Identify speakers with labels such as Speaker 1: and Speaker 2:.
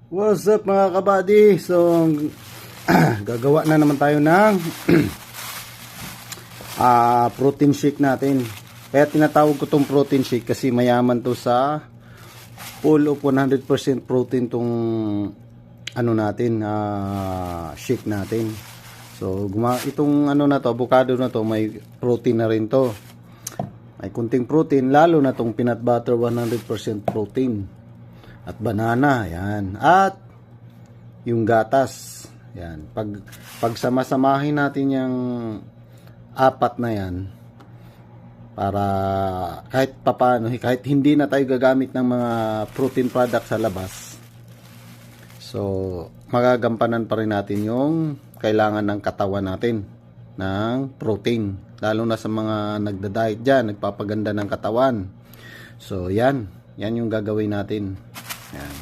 Speaker 1: What's up mga kabady? So, gagawa na naman tayo ng protein shake natin. Kaya tinatawag ko tong protein shake kasi mayaman to sa full of 100% protein tong ano natin, shake natin. So, itong ano na to, avocado na to, may protein na rin to. May kunting protein, lalo na tong peanut butter 100% protein. At banana, yan. At yung gatas, yan. Pag sama-samahin natin yung apat na yan, para kahit papano, kahit hindi na tayo gagamit ng mga protein product sa labas, so magagampanan pa rin natin yung kailangan ng katawan natin ng protein, lalo na sa mga nagda-diet dyan, nagpapaganda ng katawan. So yan yung gagawin natin. Yan.